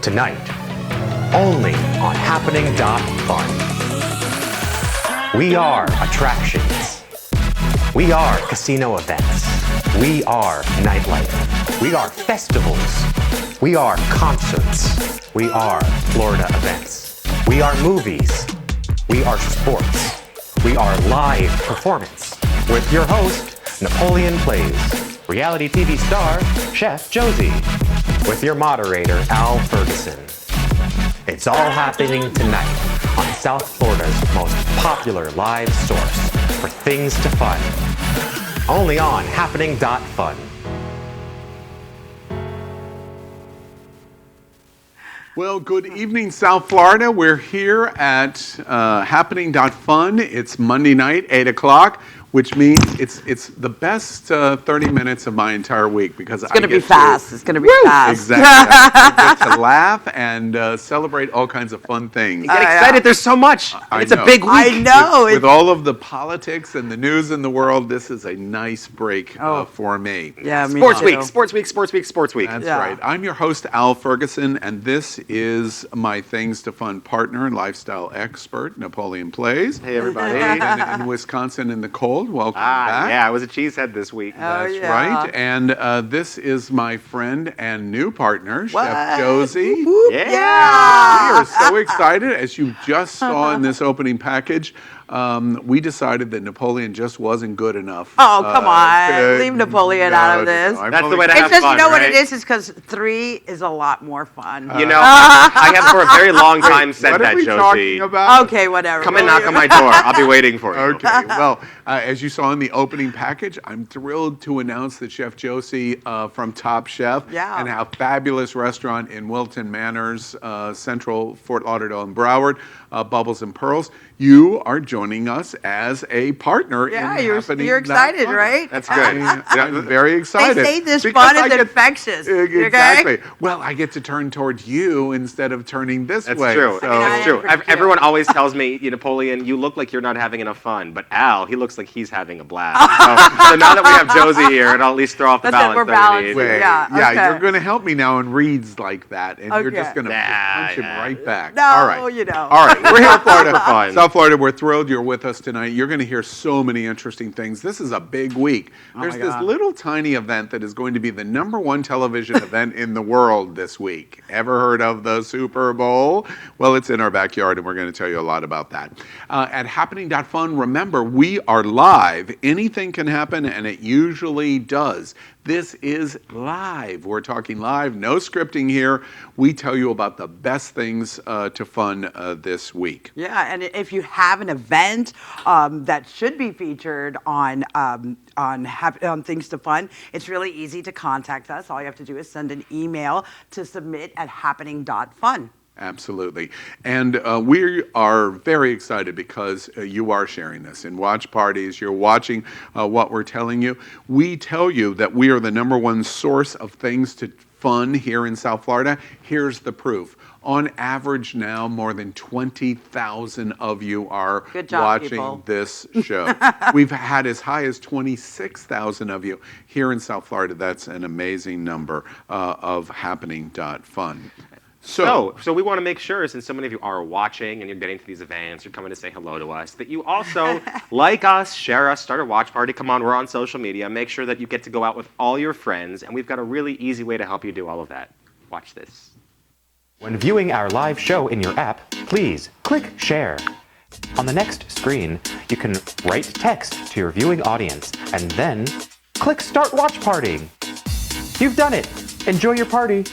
Tonight, only on HAPPENING.fun. We are attractions. We are casino events. We are nightlife. We are festivals. We are concerts. We are Florida events. We are movies. We are sports. We are live performance. With your host, NapoleonPlays, reality TV star, Chef Josie. With your moderator, Al Ferguson. It's all happening tonight on South Florida's most popular live source for things to fun. Only on HAPPENING.fun. Well, good evening, South Florida. We're here at HAPPENING.fun. It's Monday night, 8 o'clock, which means it's the best 30 minutes of my entire week because it's going to be fast. It's going to be fast. Exactly. I get to laugh and celebrate all kinds of fun things. Get excited. There's so much. It's a big week. I know. With all of the politics and the news in the world, this is a nice break for me. Yeah, me Sports too. week, sports week, sports week, sports week. That's right. I'm your host, Al Ferguson, and this is my Things to Fun partner and lifestyle expert, NapoleonPlays. Hey, everybody. in Wisconsin in the cold. Welcome back. Yeah, I was a cheesehead this week. That's right. And this is my friend and new partner, Chef Josie. Yeah. We are so excited. As you just saw in this opening package, we decided that Napoleon just wasn't good enough. Oh, come on. Leave Napoleon out of this. That's the way to have It's just, fun, you know what right? it is? It's because 3 is a lot more fun. You know, I have for a very long time said What that, are we Josie. talking about? Okay, whatever. Come and knock on my door. I'll be waiting for you. Okay, well, as you saw in the opening package, I'm thrilled to announce that Chef Josie from Top Chef and our fabulous restaurant in Wilton Manors, Central Fort Lauderdale and Broward, Bubbles and Pearls, you are joining us as a partner in Happening. You're excited, right? That's good. I'm very excited. They say this because fun is infectious. Exactly. Okay? Well, I get to turn towards you instead of turning this way. That's true. So. That's true. Everyone always tells me, Napoleon, you look like you're not having enough fun. But Al, he looks like he's having a blast. So now that we have Josie here, it'll at least throw off the balance. We're balanced. You're going to help me now in reads like that, and you're just going to punch him right back. No, All right. All right, we're here in Florida. South Florida, we're thrilled you're with us tonight. You're going to hear so many interesting things. This is a big week. There's this little tiny event that is going to be the #1 television event in the world this week. Ever heard of the Super Bowl? Well, it's in our backyard, and we're going to tell you a lot about that. At HAPPENING.fun, remember, we are live. Anything can happen, and it usually does. This is live. We're talking live, no scripting here. We tell you about the best things to fun this week. Yeah, and if you have an event that should be featured on Things to Fun, it's really easy to contact us. All you have to do is send an email to submit@happening.fun. Absolutely. And we are very excited because you are sharing this in watch parties. You're watching what we're telling you. We tell you that we are the #1 source of things to fun here in South Florida. Here's the proof. On average now, more than 20,000 of you are watching this show. We've had as high as 26,000 of you here in South Florida. That's an amazing number of HAPPENING.fun. So we want to make sure, since so many of you are watching and you're getting to these events, you're coming to say hello to us, that you also like us, share us, start a watch party. Come on, we're on social media. Make sure that you get to go out with all your friends, and we've got a really easy way to help you do all of that. Watch this. When viewing our live show in your app, please click share. On the next screen, you can write text to your viewing audience and then click start watch party. You've done it. Enjoy your party.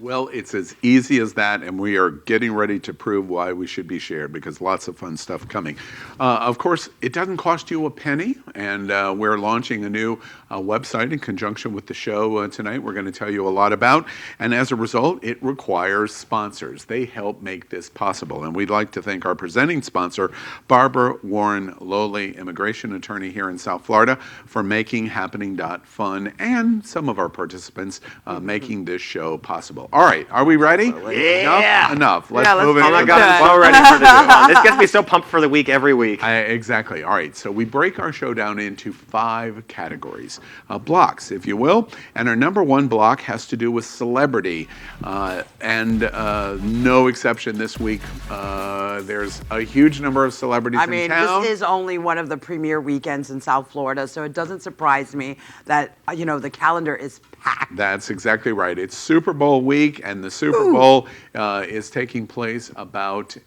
Well, it's as easy as that, and we are getting ready to prove why we should be shared because lots of fun stuff coming. Of course, it doesn't cost you a penny, and we're launching a new website in conjunction with the show tonight. We're going to tell you a lot about, and as a result, it requires sponsors. They help make this possible, and we'd like to thank our presenting sponsor, Barbara Warren Lowley, immigration attorney here in South Florida, for making HAPPENING.fun and some of our participants making this show possible. All right, are we ready? Yeah. Enough. Let's let's move it. get Oh my into God, I'm it. so ready for this one. This gets me so pumped for the week every week. Exactly. All right. So we break our show down into 5 categories, blocks, if you will. And our number 1 block has to do with celebrity. And no exception this week. There's a huge number of celebrities in town. This is only one of the premier weekends in South Florida, so it doesn't surprise me that, the calendar is packed. That's exactly right. It's Super Bowl week, and the Super Bowl is taking place about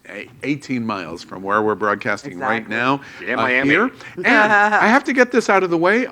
18 miles from where we're broadcasting right now. Yeah, Miami. Here. And I have to get this out of the way.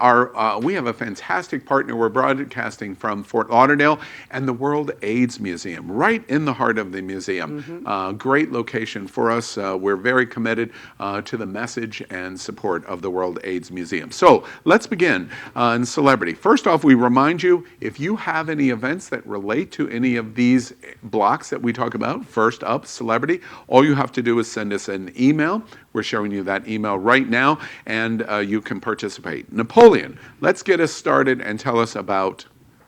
We have a fantastic partner. We're broadcasting from Fort Lauderdale and the World AIDS Museum, right in the heart of the museum. Great location for us. We're very committed to the message and support of the World AIDS Museum. So let's begin in celebrity. First off, we remind you, if you have any events that relate to any of these blocks that we talk about, first up, celebrity, all you have to do is send us an email. We're showing you that email right now, and you can participate. Napoleon, let's get us started and tell us about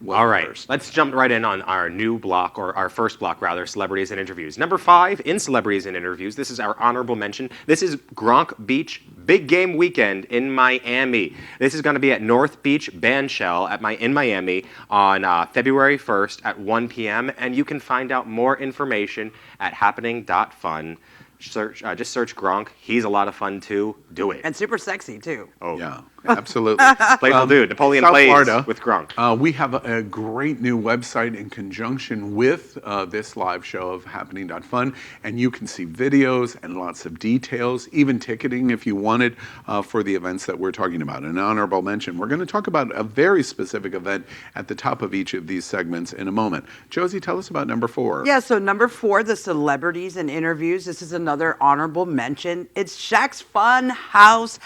All right, first. let's jump right in on our new block, or our first block rather, celebrities and interviews. Number 5 in celebrities and interviews, this is our honorable mention. This is Gronk Beach Big Game Weekend in Miami. This is going to be at North Beach Bandshell in Miami on February 1st at 1 p.m. And you can find out more information at HAPPENING.fun. Just search Gronk. He's a lot of fun too. Do it. And super sexy, too. Oh. Yeah, absolutely. Playful dude. Napoleon South Plays Florida, with Gronk. We have a great new website in conjunction with this live show of HAPPENING.fun, and you can see videos and lots of details, even ticketing if you wanted for the events that we're talking about. An honorable mention. We're going to talk about a very specific event at the top of each of these segments in a moment. Josie, tell us about number 4. Yeah, so number 4, the celebrities and interviews. This is another honorable mention. It's Shaq's Funhouse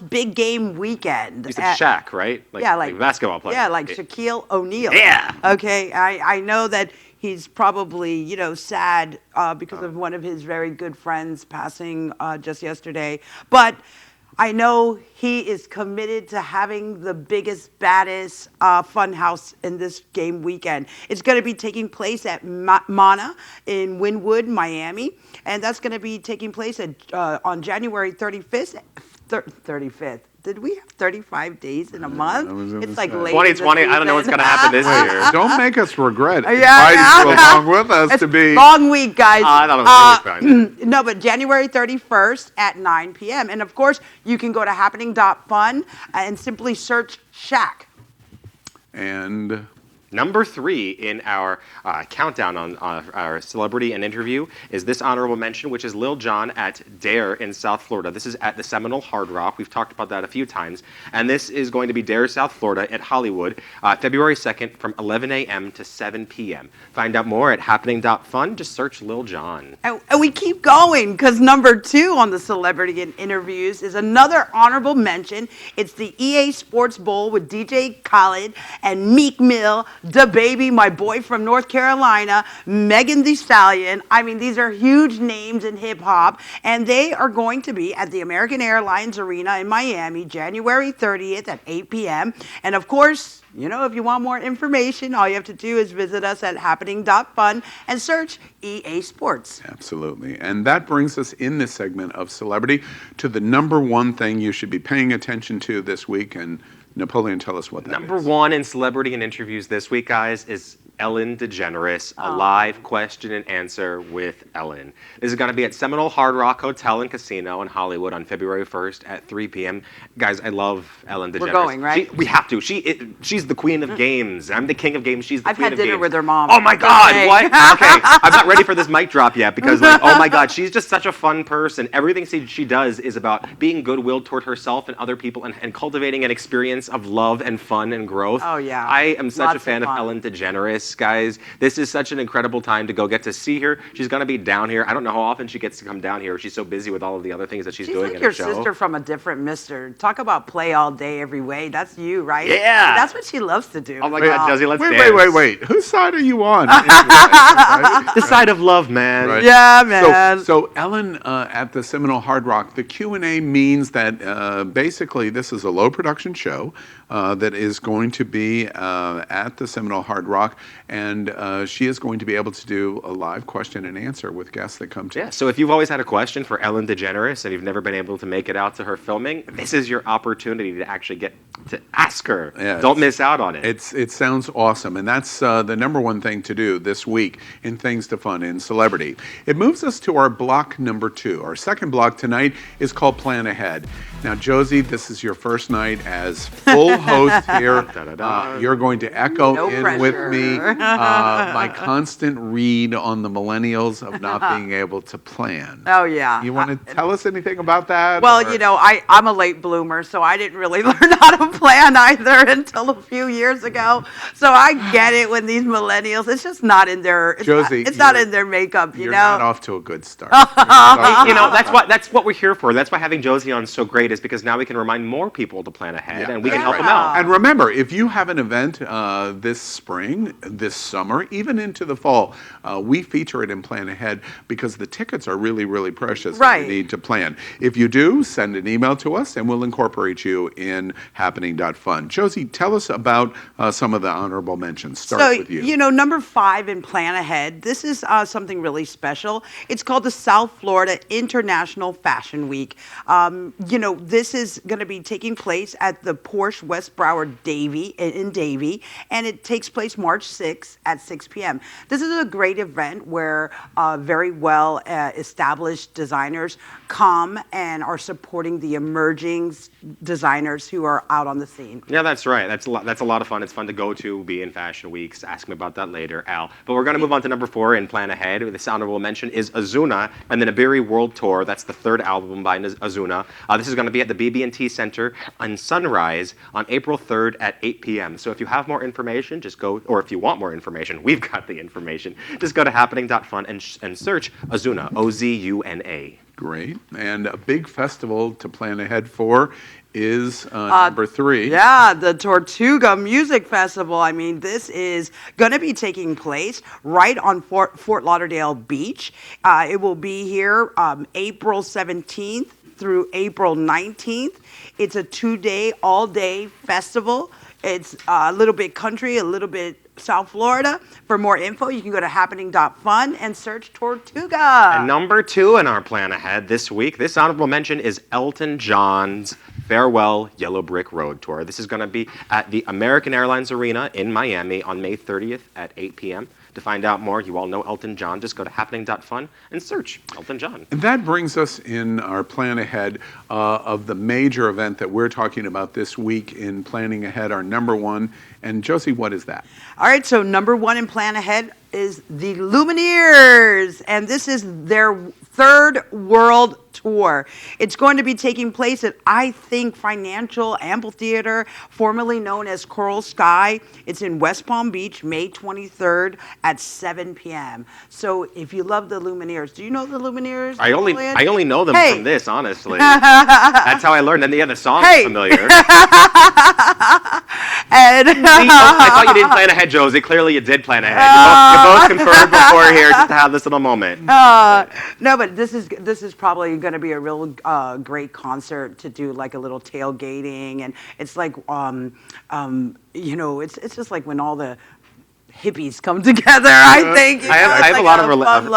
Big Game Weekend. You said Shaq, right? Like basketball player. Yeah, like Shaquille O'Neal. Yeah. Okay, I know that he's probably, sad because of one of his very good friends passing just yesterday. But I know he is committed to having the biggest, baddest fun house in this game weekend. It's going to be taking place at Mana in Wigwood, Miami. And that's going to be taking place on January 35th. 35th. Did we have 35 days in a month? It's like late 2020, I don't know what's going to happen this year. Don't make us regret Yeah, inviting you along with us it's to be. long week, guys. I thought it was really fun. No, but January 31st at 9 p.m. And of course, you can go to HAPPENING.fun and simply search Shaq. And Number 3 in our countdown on our celebrity and interview is this honorable mention, which is Lil Jon at DAER in South Florida. This is at the Seminole Hard Rock. We've talked about that a few times. And this is going to be DAER South Florida at Hollywood, February 2nd from 11 a.m. to 7 p.m. Find out more at HAPPENING.fun. Just search Lil Jon. And we keep going because number 2 on the celebrity and interviews is another honorable mention. It's the EA Sports Bowl with DJ Khaled and Meek Mill, Da Baby, my boy from North Carolina, Megan Thee Stallion. I mean, these are huge names in hip hop, and they are going to be at the American Airlines Arena in Miami, January 30th at 8 p.m. And of course, if you want more information, all you have to do is visit us at HAPPENING.fun and search EA Sports. Absolutely. And that brings us in this segment of celebrity to the number 1 thing you should be paying attention to this week. And Napoleon, tell us what that is. Number 1 in celebrity and interviews this week, guys, is Ellen DeGeneres, a live question and answer with Ellen. This is going to be at Seminole Hard Rock Hotel and Casino in Hollywood on February 1st at 3 p.m. Guys, I love Ellen DeGeneres. We're going, right? We have to. She's the queen of games. I'm the king of games. She's the I've queen had of games. dinner with her mom. Oh my God, Okay. what? Okay, I'm not ready for this mic drop yet because, oh my God, she's just such a fun person. Everything she does is about being goodwill toward herself and other people and cultivating an experience of love and fun and growth. Oh, yeah. I am such Lots a fan of of fun. Ellen DeGeneres, guys. This is such an incredible time to go get to see her. She's going to be down here. I don't know how often she gets to come down here. She's so busy with all of the other things that she's doing like in your her show. sister from a different mister. Talk about play all day, every way. That's you, right? Yeah. That's what she loves to do. Oh my God, Josie, let's dance. Wait. Whose side are you on? The side of love, man. Right. Yeah, man. So Ellen at the Seminole Hard Rock, the Q&A means that basically this is a low production show that is going to be at the Seminole Hard Rock. and she is going to be able to do a live question and answer with guests that come to. Yeah, so if you've always had a question for Ellen DeGeneres and you've never been able to make it out to her filming, this is your opportunity to actually get to ask her. Yeah, don't miss out on it. It sounds awesome, and that's the number one thing to do this week in Things to Fun in Celebrity. It moves us to our block number 2. Our second block tonight is called Plan Ahead. Now, Josie, this is your first night as full host here. You're going to echo in with me my constant read on the millennials of not being able to plan. Oh, yeah. You want to tell us anything about that? Well, or? you know, I'm a late bloomer, so I didn't really learn how to plan either until a few years ago. So I get it when these millennials, it's just not in their, Josie, it's not in their makeup, You're know? not off to a good start. You know, that's what we're here for. That's why having Josie on is so great, is because now we can remind more people to plan ahead, and we can help them out. And remember, if you have an event this spring, this summer, even into the fall, we feature it in Plan Ahead because the tickets are really, really precious. Right. And you need to plan. If you do, send an email to us, and we'll incorporate you in HAPPENING.fun. Josie, tell us about some of the honorable mentions. Start with you. You know, number 5 in Plan Ahead, this is something really special. It's called the South Florida International Fashion Week. You know, this is going to be taking place at the Porsche West Broward in Davie, and it takes place March 6th at 6 p.m. This is a great event where very well established designers come and are supporting the emerging designers who are out on the scene. Yeah, that's right. That's a lot of fun. It's fun to go to, be in Fashion Weeks. Ask me about that later, Al. But we're going to move on to number 4 in Plan Ahead. This honorable mention is Ozuna and the Nibiru World Tour. That's the 3rd album by Ozuna. This is going to be at the BB&T Center on Sunrise on April 3rd at 8 p.m. So if you have more information, just go, or if you want more information, we've got the information. Just go to happening.fun and search Ozuna, Ozuna. Great. And a big festival to plan ahead for is number 3. Yeah, the Tortuga Music Festival. I mean, this is going to be taking place right on Fort Lauderdale Beach. It will be here April 17th through April 19th. It's a 2-day, all-day festival. It's a little bit country, a little bit South Florida. For more info, you can go to happening.fun and search Tortuga. And number 2 in our Plan Ahead this week, this honorable mention is Elton John's Farewell Yellow Brick Road Tour. This is going to be at the American Airlines Arena in Miami on May 30th at 8 p.m. To find out more, you all know Elton John. Just go to happening.fun and search Elton John. And that brings us in our plan ahead of the major event that we're talking about this week in Planning Ahead, our number 1. And Josie, what is that? All right, so number 1 in Plan Ahead is the Lumineers, and this is their 3rd world tour. It's going to be taking place at, I think, Financial Amphitheater, formerly known as Coral Sky. It's in West Palm Beach, May 23rd at 7 p.m. So if you love the Lumineers, do you know the Lumineers? I only know them from this, honestly. That's That's how I learned. And the song's familiar. And I thought you didn't plan ahead, Josie. Clearly you did plan ahead. You both confirmed before here just to have this little moment. No, but this is probably going to be a real great concert to do, like a little tailgating, and it's like you know, it's just like when all the hippies come together, I think. I have a lot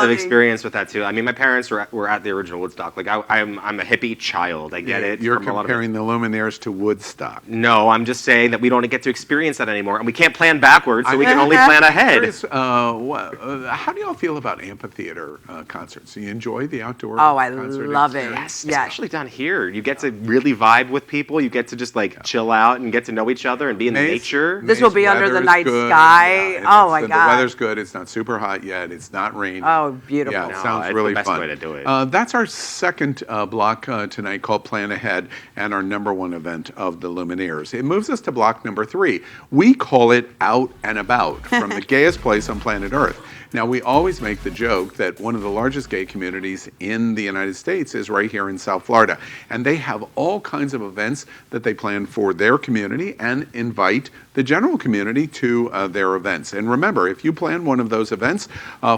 of experience with that too. I mean, my parents were at the original Woodstock. Like I'm a hippie child. I get it. You're comparing the Lumineers to Woodstock. No, I'm just saying that we don't get to experience that anymore, and we can't plan backwards, so we can only plan ahead. How do y'all feel about amphitheater concerts? Do you enjoy the outdoor? Oh, I concert love it. experience? Yes. Especially down here. You get to really vibe with people. You get to just like chill out and get to know each other and be in nature. This will be under the weather's night good. sky. Yeah, Oh my the God. weather's good. It's not super hot yet. It's not raining. Oh, beautiful. Yeah, it No, sounds it's really the best fun. way to do it. That's our second block tonight called Plan Ahead, and our number 1 event of the Lumineers. It moves us to block number 3. We call it Out and About, from the gayest place on planet Earth. Now, we always make the joke that one of the largest gay communities in the United States is right here in South Florida. And they have all kinds of events that they plan for their community and invite the general community to their events. And remember, if you plan one of those events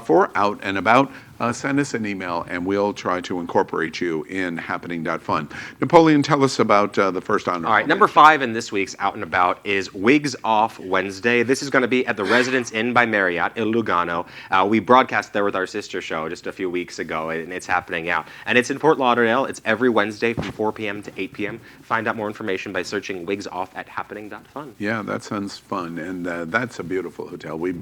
for Out and About, send us an email and we'll try to incorporate you in happening.fun. Napoleon, tell us about the first honor. All right, number 5 in this week's Out and About is Wigs Off Wednesday. This is going to be at the Residence Inn by Marriott in Lugano. We broadcast there with our sister show just a few weeks ago, and it's happening out. And it's in Fort Lauderdale. It's every Wednesday from 4 p.m. to 8 p.m. Find out more information by searching Wigs Off at happening.fun. Yeah, that sounds fun, and that's a beautiful hotel. We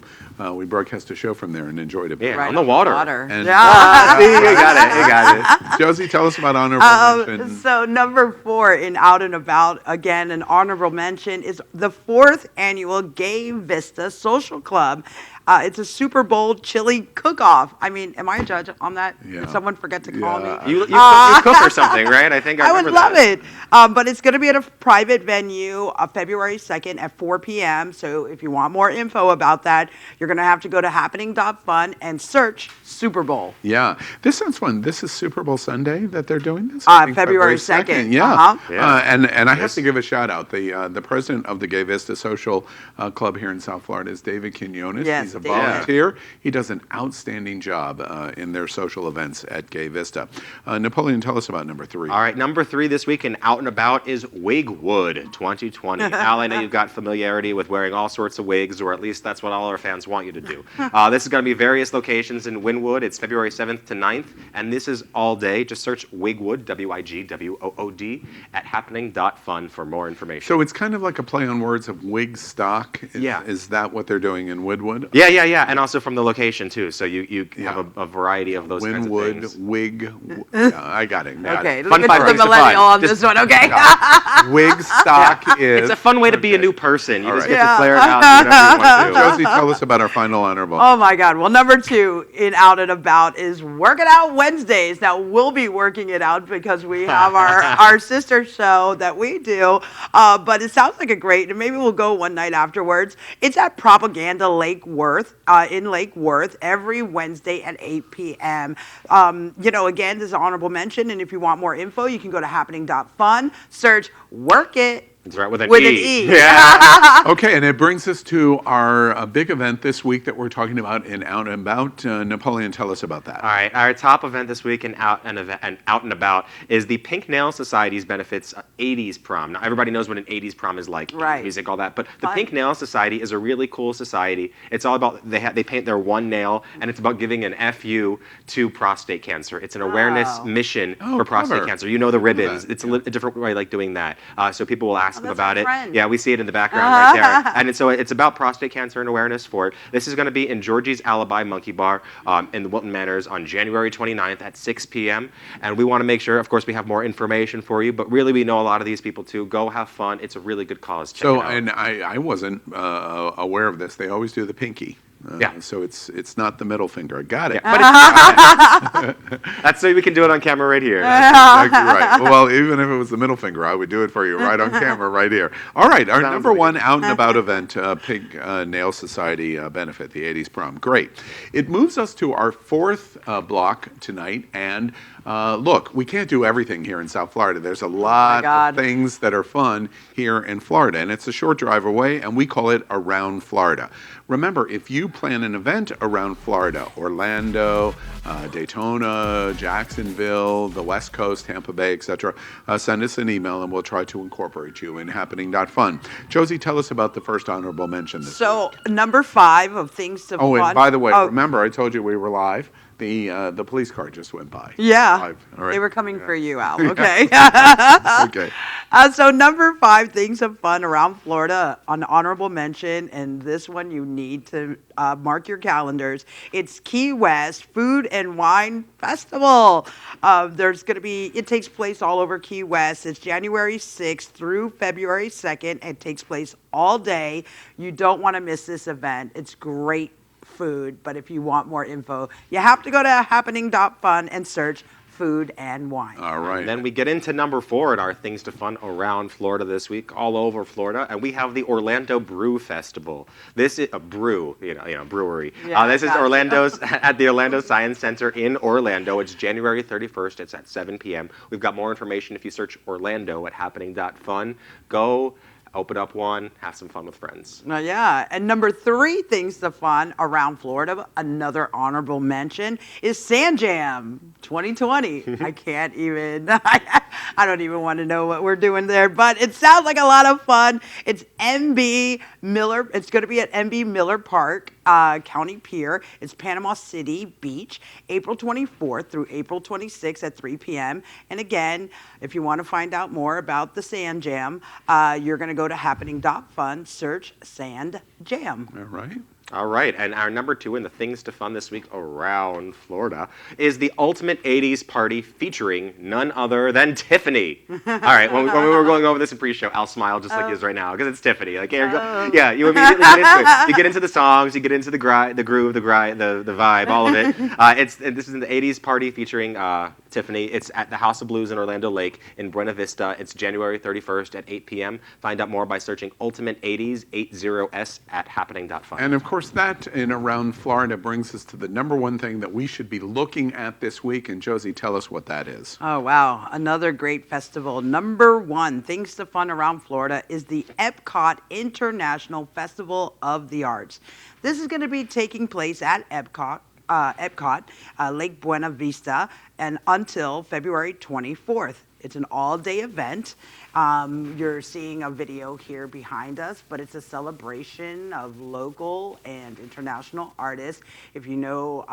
broadcast a show from there and enjoyed it. Yeah, Right on the water. And Yeah. See, you got it. Josie, tell us about honorable mention. So number 4 in Out and About, again, an honorable mention is the 4th annual Gay Vista Social Club. It's a Super Bowl chili cook-off. I mean, am I a judge on that? Yeah. Did someone forget to call Yeah. me? You cook or something, right? I think I I would remember love that. it. But it's going to be at a private venue February 2nd at 4 p.m. So if you want more info about that, you're going to have to go to happening.fun and search Super Bowl. Yeah, this sounds fun. This is Super Bowl Sunday that they're doing this? I think February 2nd. Yeah. Uh-huh. Yeah. And I have to give a shout out. The president of the Gay Vista Social Club here in South Florida is David Quinones. Yes, He's a David. volunteer. He does an outstanding job in their social events at Gay Vista. Napoleon, tell us about number 3. All right, number 3 this week in Out and About is Wigwood 2020. Al, I know you've got familiarity with wearing all sorts of wigs, or at least that's what all our fans want you to do. This is going to be various locations in Wynwood. It's February 7th to 9th, and this is all day. Just search Wigwood, WIGWOOD, at happening.fun for more information. So it's kind of like a play on words of wig stock. Yeah. Is that what they're doing in Wynwood? Yeah, and also from the location too. So you have a variety of those kinds of Wynwood, things. Yeah, I got it. Okay, Fun look fact, at the Vista millennial Fun. on Just- this one, okay? Wig stock is. It's a fun way to be a new person. You All just right. get to flare it out and do whatever you want to do. Josie, tell us about our final honorable. Oh my God. Well, number 2 in Out and About is Werk It Out Wednesdays. Now, we'll be working it out because we have our sister show that we do. But it sounds like a great, and maybe we'll go one night afterwards. It's at Propaganda Lake Worth, in Lake Worth, every Wednesday at 8 p.m. Again, this is an honorable mention. And if you want more info, you can go to happening.fun, search Werk It. That's right, with an With E. an E. Yeah. Okay, and it brings us to our big event this week that we're talking about in Out and About. Napoleon, tell us about that. All right, our top event this week in Out and About is the Pink Nail Society's benefits 80s prom. Now, everybody knows what an 80s prom is like, Right. music, all that. But the Fun. Pink Nail Society is a really cool society. It's all about they paint their one nail, and it's about giving an FU to prostate cancer. It's an awareness mission Oh, for prostate clever. cancer. You know the ribbons. that, It's a different way like doing that. So people will ask them that's about my it. friend. Yeah, we see it in the background right there. And so it's about prostate cancer and awareness for it. This is going to be in Georgie's Alibi Monkey Bar in the Wilton Manors on January 29th at 6 p.m. And we want to make sure, of course, we have more information for you, but really we know a lot of these people too. Go have fun. It's a really good cause. Check So, it out. and I wasn't aware of this. They always do the pinky. Yeah. So it's not the middle finger. Got it. Yeah, but that's so we can do it on camera right here. Exactly right. Well, even if it was the middle finger, I would do it for you right on camera, right here. All right, our Sounds number like one it. Out and About event, Pink Nail Society benefit, the 80s prom. Great. It moves us to our 4th block tonight, and look, we can't do everything here in South Florida. There's a lot of God. things that are fun here in Florida, and it's a short drive away, and we call it Around Florida. Remember, if you plan an event around Florida, Orlando, Daytona, Jacksonville, the West Coast, Tampa Bay, etc., send us an email and we'll try to incorporate you in happening.fun. Josie, tell us about the first honorable mention this week. So, number 5 of things to Oh, fun. and by the way, Oh, remember I told you we were live. The police car just went by. Yeah. Live. All right. They were coming for you, Al. Okay. Okay. So number 5 things of fun around Florida, an honorable mention, and this one you need to mark your calendars. It's Key West Food and Wine Festival. It takes place all over Key West. It's January 6th through February 2nd. It takes place all day. You don't want to miss this event. It's great food, but if you want more info, you have to go to happening.fun and search food and wine. All right. And then we get into number 4 in our things to fun around Florida this week, all over Florida, and we have the Orlando Brew Festival. This is a brew, brewery. Yeah, This is gotcha. Orlando's at the Orlando Science Center in Orlando. It's January 31st. It's at 7 p.m. We've got more information if you search Orlando at happening.fun. Go Open up one, have some fun with friends. Yeah, and number 3 things to fun around Florida, another honorable mention is SandJam 2020. I can't even, I don't even want to know what we're doing there, but it sounds like a lot of fun. It's MB Miller, it's going to be at MB Miller Park, County Pier. It's Panama City Beach, April 24th through April 26th at 3 p.m. And again, if you want to find out more about the SandJam, you're going to go to HAPPENING.fun, search SandJam. All right. All right, and our number 2 in the things to fun this week around Florida is the Ultimate 80s Party featuring none other than Tiffany. All right, when we were going over this in pre-show, Al smiled just like he is right now because it's Tiffany. Like, yeah, you immediately get into it. You get into the songs, you get into the groove, the vibe, all of it. This is the 80s Party featuring Tiffany. It's at the House of Blues in Orlando Lake in Buena Vista. It's January 31st at 8 p.m. Find out more by searching Ultimate 80s 80s at happening.fun. And of course, that in around Florida brings us to the number 1 thing that we should be looking at this week. And Josie, tell us what that is. Oh, wow. Another great festival. Number 1, things to fun around Florida is the Epcot International Festival of the Arts. This is going to be taking place at Epcot, Lake Buena Vista, and until February 24th. It's an all-day event. You're seeing a video here behind us, but it's a celebration of local and international artists. If you know,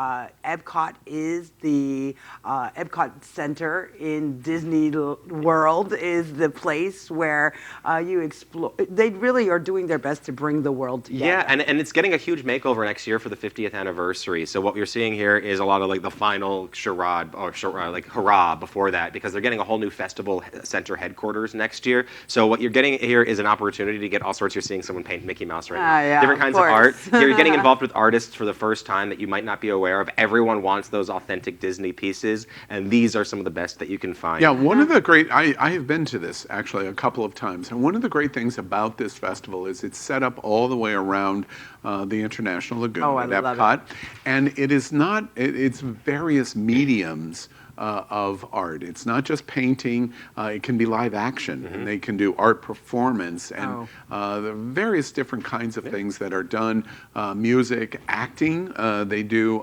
Epcot is the Epcot Center in Disney World is the place where you explore. They really are doing their best to bring the world together. Yeah, and it's getting a huge makeover next year for the 50th anniversary. So what you're seeing here is a lot of like the final charade or like hurrah before that, because they're getting a whole new festival center headquarters next year. So what you're getting here is an opportunity to get all sorts. You're seeing someone paint Mickey Mouse right now. Yeah, different kinds of art. You're getting involved with artists for the first time that you might not be aware of. Everyone wants those authentic Disney pieces, and these are some of the best that you can find. Yeah, one of the great, I have been to this actually a couple of times, and one of the great things about this festival is it's set up all the way around the International Lagoon at Epcot. And it is not, it's various mediums of art. It's not just painting, it can be live action, and they can do art performance, and the various different kinds of things that are done, music, acting, they do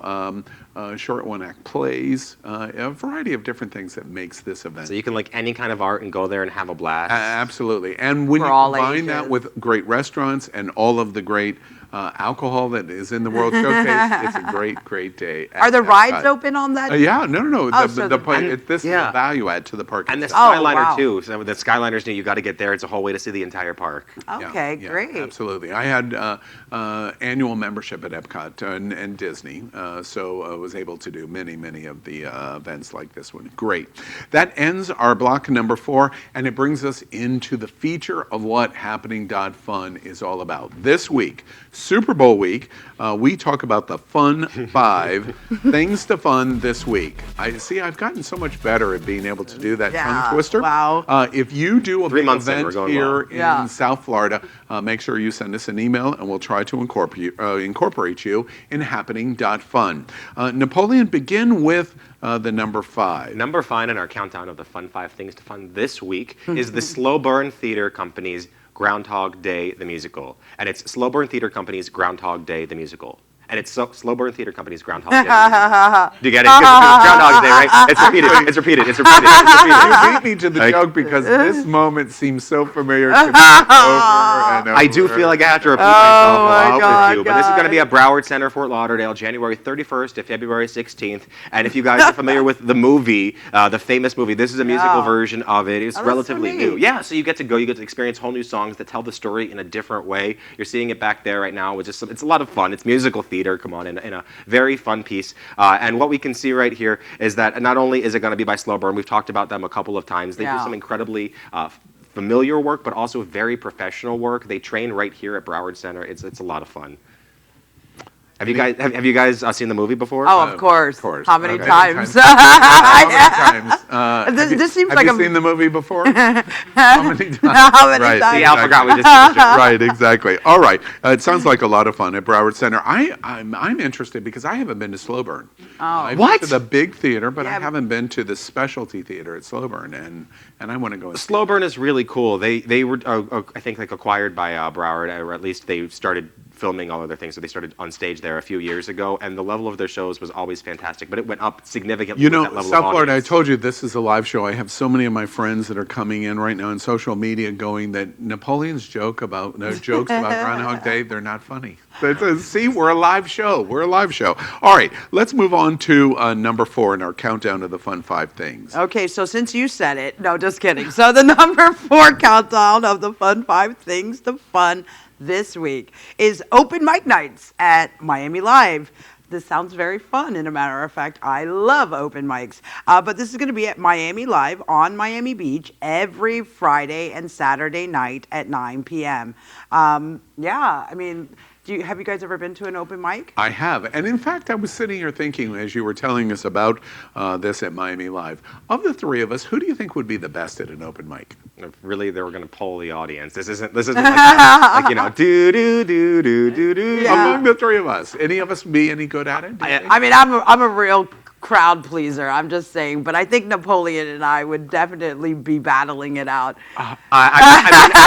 short one-act plays, a variety of different things that makes this event. So you can like any kind of art and go there and have a blast. Absolutely. And when you combine that with great restaurants and all of the great alcohol that is in the World Showcase, it's a great, great day. Are the rides open on that? Yeah, no. Oh, this is a value add to the park. And the itself. Skyliner too. So the Skyliner's new. You got to get there. It's a whole way to see the entire park. Okay, great. Absolutely. I had annual membership at Epcot and Disney, so I was able to do many of the events like this one. Great. That ends our block number 4, and it brings us into the feature of what Happening.fun is all about. This week, Super Bowl week, we talk about the Fun 5 things to fun this week. I've gotten so much better at being able to do that tongue twister. Wow. If you do a big event here in in South Florida, make sure you send us an email, and we'll try to incorporate you in Happening.fun. Napoleon, begin with the number 5. Number 5 in our countdown of the Fun 5 things to fun this week is the Slow Burn Theater Company's Groundhog Day the Musical. And it's Slow Burn Theater Company's Groundhog Day the Musical. And it's Slow Burn Theater Company's Groundhog Day. Do you get it? Because it's Groundhog Day, right? It's repeated. You beat me to the joke because this moment seems so familiar to me over and over. I do feel like I have to repeat myself with you. But this is going to be at Broward Center, Fort Lauderdale, January 31st to February 16th. And if you guys are familiar with the movie, the famous movie, this is a musical version of it. It's relatively new. Yeah, so you get to experience whole new songs that tell the story in a different way. You're seeing it back there right now. It's a lot of fun. It's musical theater. Come on, in a very fun piece. And what we can see right here is that not only is it going to be by Slow Burn, we've talked about them a couple of times. They do some incredibly familiar work, but also very professional work. They train right here at Broward Center. It's a lot of fun. Have you guys seen the movie before? Oh, of course. How many Okay. times? How many times? This seems have like you a- seen the movie before? How many times? How many Right. times? See, I forgot we just did the show. Right, exactly. All right. It sounds like a lot of fun at Broward Center. I'm interested because I haven't been to Slow Burn. I've What? been to the big theater, but I Yeah. haven't been to the specialty theater at Slow Burn, and I want to go. And see Slow Burn is really cool. They were I think like acquired by Broward, or at least they started filming all of their things. So they started on stage there a few years ago, and the level of their shows was always fantastic. But it went up significantly. You with know, that level South of Florida, I audience. told you this is a live show. I have so many of my friends that are coming in right now on social media going that Napoleon's jokes about Groundhog Day, they're not funny. See, we're a live show. We're a live show. All right, let's move on to number 4 in our countdown of the fun 5 things. Okay, so since you said it, no, just kidding. So the number 4 countdown of the fun 5 things to fun this week is open mic nights at Miami Live. This sounds very fun, and a matter of fact, I love open mics. But this is going to be at Miami Live on Miami Beach every Friday and Saturday night at 9 p.m. Yeah, I mean, have you guys ever been to an open mic? I have. And in fact, I was sitting here thinking as you were telling us about this at Miami Live, of the 3 of us, who do you think would be the best at an open mic? If really, they were going to poll the audience. This isn't like you know, do do do do do do. Yeah. Among the 3 of us, any of us be any good at it? do you think? I mean, I'm a real crowd pleaser. I'm just saying, but I think Napoleon and I would definitely be battling it out. I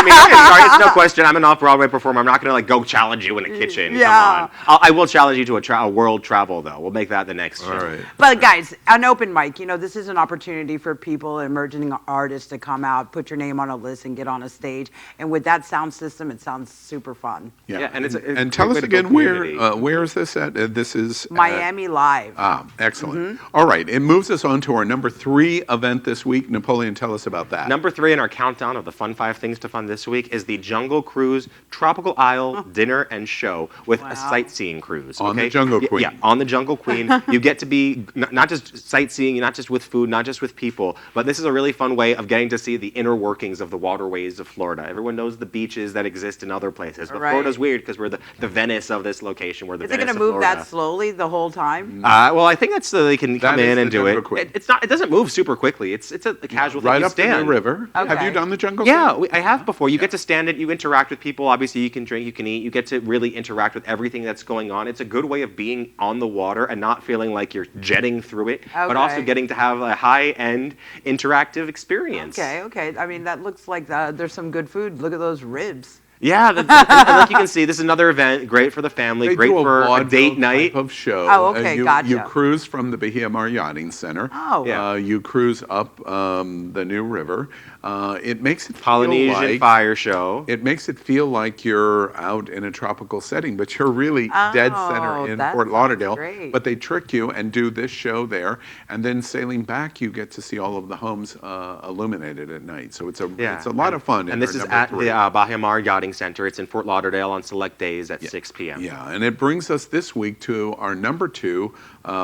mean, okay, sorry, it's no question. I'm an off-Broadway performer. I'm not going to like go challenge you in a kitchen. Yeah. Come on. I will challenge you to a world travel though. We'll make that the next show. All right. But guys, an open mic, this is an opportunity for people, emerging artists, to come out, put your name on a list, and get on a stage. And with that sound system, it sounds super fun. Yeah, and it's a and great tell way us to build again community. where is this at? This is Miami Live. Excellent. All right, it moves us on to our number 3 event this week. Napoleon, tell us about that. Number 3 in our countdown of the fun 5 things to fun this week is the Jungle Cruise Tropical Isle Dinner and Show with a sightseeing cruise. On the okay? Jungle Queen. Yeah, on the Jungle Queen. You get to be not just sightseeing, not just with food, not just with people, but this is a really fun way of getting to see the inner workings of the waterways of Florida. Everyone knows the beaches that exist in other places, but Right. Florida's weird because we're the Venice of this location. We're the Is it Venice going to of move Florida. that slowly the whole time? Well, I think that's so they can come That is in the and do Jungle it. Queen. It's not. It doesn't move super quickly. It's a casual thing. Right You up stand. in the river. Have Okay. you done the Jungle Yeah, Queen? I have before. You get to stand it, you interact with people. Obviously, you can drink, you can eat. You get to really interact with everything that's going on. It's a good way of being on the water and not feeling like you're jetting through it, but also Okay. getting to have a high-end interactive experience. Okay. I mean, that looks like there's some good food. Look at those ribs. Yeah, and like you can see, this is another event, great for the family, They great do for a vaudeville date night. type of show. Oh, okay, you, gotcha. You cruise from the Bahia Mar Yachting Center. Oh. Yeah. You cruise up the New River. It makes it feel Polynesian like fire show. It makes it feel like you're out in a tropical setting, but you're really dead center in that Fort sounds Lauderdale. great. But they trick you and do this show there, and then sailing back, you get to see all of the homes illuminated at night. So it's a lot of fun. And this is at the Bahia Mar Yachting Center. It's in Fort Lauderdale on select days at 6 p.m. Yeah, and it brings us this week to our number 2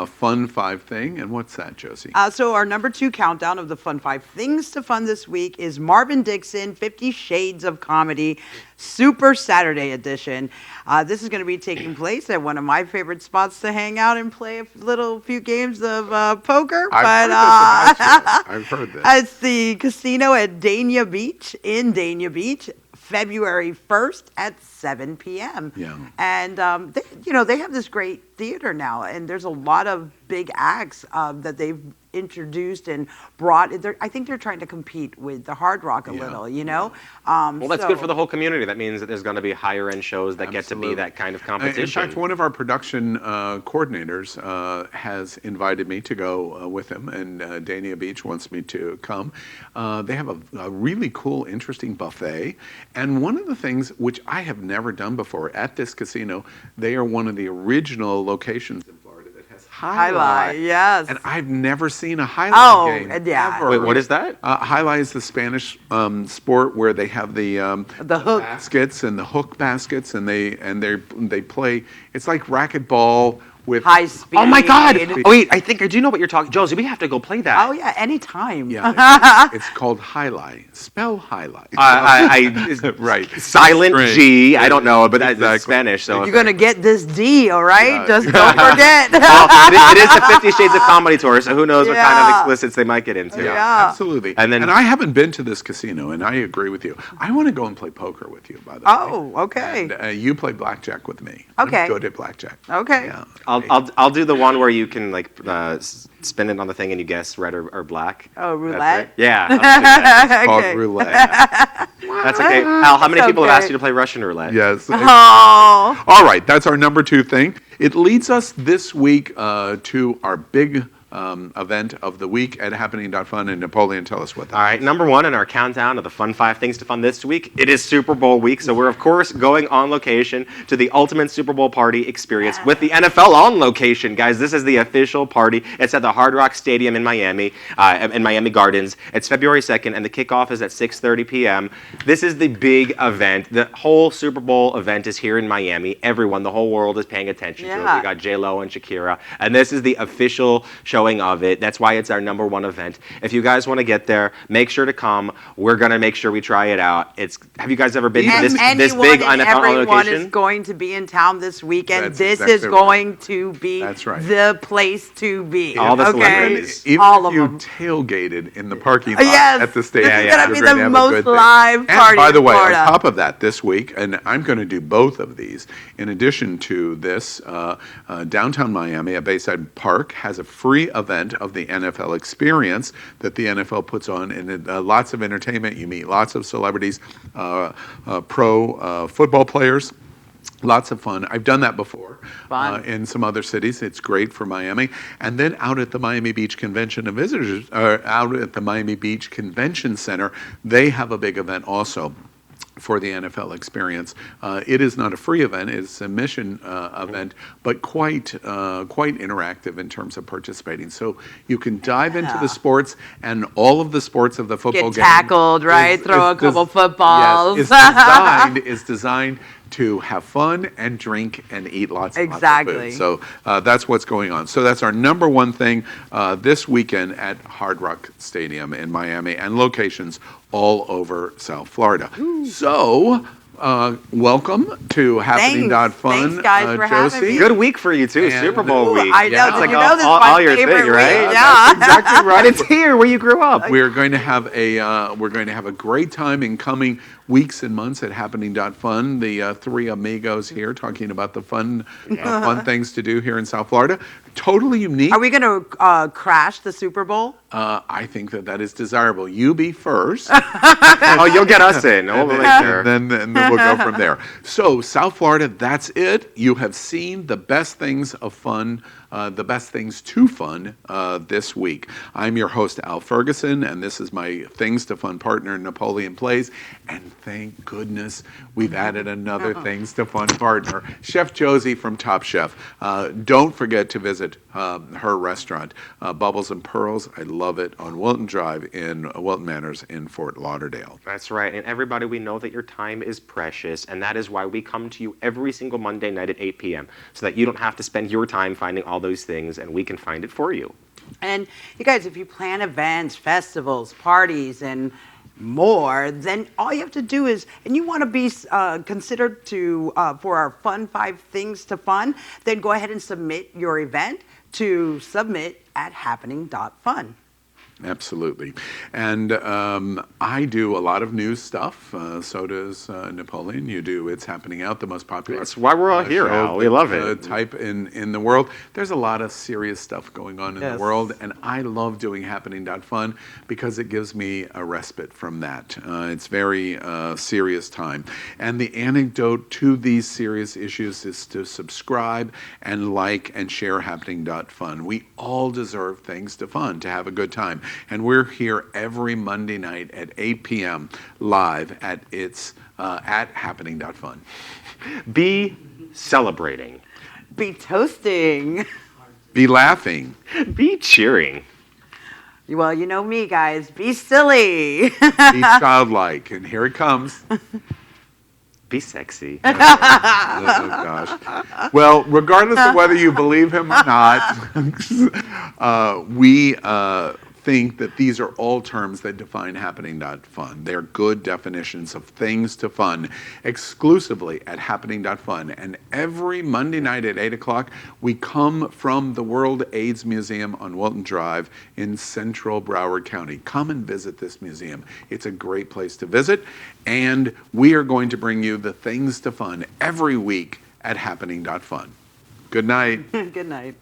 fun 5 thing. And what's that, Josie? So our number 2 countdown of the fun 5 things to fun this week is Marvin Dixon, 50 Shades of Comedy, Super Saturday Edition. This is going to be taking place at one of my favorite spots to hang out and play a few games of poker. I've heard this. It's the casino at Dania Beach, in Dania Beach, February 1st at 7 p.m. Yeah. And they have this great theater now, and there's a lot of big acts that they've introduced and brought. I think they're trying to compete with the Hard Rock a little, Well, that's good for the whole community. That means that there's going to be higher end shows that get to be that kind of competition. In fact, one of our production coordinators has invited me to go with him, and Dania Beach wants me to come. They have a really cool, interesting buffet. And one of the things which I have never done before at this casino, they are one of the original locations in Florida that has highlight, yes. And I've never seen a highlight game. and yeah. ever. Wait, what is that? Highlight is the Spanish sport where they have the hook baskets and the hook baskets, and they play. It's like racquetball with high speed. Oh my God! Oh, wait, I think I do know what you're talking. Josie, we have to go play that. Oh yeah, anytime. Yeah, it's called highlight. Spell highlight. Right. Silent String. G. I don't know, but that's Exactly. Spanish. So You're gonna get this D, all right? Yeah. Just don't forget. well, it is the 50 Shades of Comedy tour, so who knows what kind of Yeah. explicits they might get into. Yeah. Absolutely. And then- I haven't been to this casino, and I agree with you. I want to go and play poker with you, by the way. Oh, okay. And, you play blackjack with me. I'm Okay. good at blackjack. Okay. Yeah. I'll do the one where you can like spin it on the thing and you guess red or black. Oh, That's roulette? right. Yeah. I'll do that. It's called Okay. roulette. That's okay. Al, how many That's people have asked okay. you to play Russian roulette? Yes. Oh. All right, that's our number 2 thing. It leads us this week to our big event of the week at happening.fun, and Napoleon, tell us what that All right, number 1 in our countdown of the fun 5 things to fun this week, it is Super Bowl week, so we're of course going on location to the ultimate Super Bowl party experience with the NFL on location, guys. This is the official party. It's at the Hard Rock Stadium in Miami Gardens. It's February 2nd, and the kickoff is at 6:30 p.m. This is the big event. The whole Super Bowl event is here in Miami. Everyone, the whole world is paying attention to it. Yeah. We got J-Lo and Shakira, and this is the official showing of it. That's why it's our number 1 event. If you guys want to get there, make sure to come. We're gonna make sure we try it out. Have you guys ever been to this Anyone big and NFL everyone location? is going to be in town this weekend. That's This exactly is right. going to be That's right. the place to be. All the okay? celebrities. Even All if of you them. tailgated in the parking lot Yes, at the this stadium, is gonna you're be gonna the have a most good thing. live And party by the in way, Florida. on top of that, this week, and I'm going to do both of these, in addition to this, downtown Miami at Bayside Park has a free event of the NFL experience that the NFL puts on, and lots of entertainment. You meet lots of celebrities, pro football players. Lots of fun. I've done that before Fun. in some other cities. It's great for Miami. And then out at the Miami Beach Convention and Visitors, out at the Miami Beach Convention Center, they have a big event also for the NFL experience. It is not a free event; it's a mission event, but quite interactive in terms of participating. So you can dive into the sports, and all of the sports of the football Get game. tackled, right? Throw a couple footballs. Yes, it's designed to have fun and drink and eat lots and lots of Exactly. food. So that's what's going on. So that's our number 1 thing this weekend at Hard Rock Stadium in Miami, and locations all over South Florida. So welcome to happening.fun, Thanks, guys, for having Josie. me. Good week for you too, And- Super Bowl Ooh, week. I know. It's Did like you know this is all my your favorite thing, right? week? That's Yeah. exactly right. It's here where you grew up. We're going to have a great time in coming weeks and months at happening.fun. The 3 amigos here talking about the fun things to do here in South Florida. Totally unique. Are we going to crash the Super Bowl? I think that is desirable. You be first. Oh, you'll get us in. We'll make sure. And then we'll go from there. So, South Florida, that's it. You have seen the best things of fun, the best things to fun this week. I'm your host, Al Ferguson, and this is my Things to Fun partner, NapoleonPlays. And thank goodness we've added another Things to Fun partner, Chef Josie from Top Chef. Don't forget to visit her restaurant, Bubbles and Pearls. I love it, on Wilton Drive in Wilton Manors in Fort Lauderdale. That's right. And everybody, we know that your time is precious, and that is why we come to you every single Monday night at 8 p.m. so that you don't have to spend your time finding all those things, and we can find it for you. And you guys, if you plan events, festivals, parties, and more, then all you have to do is, and you want to be considered to for our Fun 5 Things to Fun, then go ahead and submit your event to submit@happening.fun. Absolutely. And I do a lot of news stuff. So does Napoleon. You do It's Happening Out, the most popular. That's why we're all here, show Al. We love it. Type in the world. There's a lot of serious stuff going on in Yes. the world, and I love doing happening.fun because it gives me a respite from that. It's very serious time. And the antidote to these serious issues is to subscribe and like and share happening.fun. We all deserve things to fun, to have a good time. And we're here every Monday night at 8 p.m. live at happening.fun. Be celebrating. Be toasting. Be laughing. Be cheering. Well, you know me, guys. Be silly. Be childlike. And here it comes. Be sexy. Oh, gosh. Well, regardless of whether you believe him or not, we think that these are all terms that define happening.fun. They're good definitions of things to fun exclusively at happening.fun. And every Monday night at 8 o'clock, we come from the World AIDS Museum on Wilton Drive in central Broward County. Come and visit this museum. It's a great place to visit. And we are going to bring you the things to fun every week at happening.fun. Good night. Good night.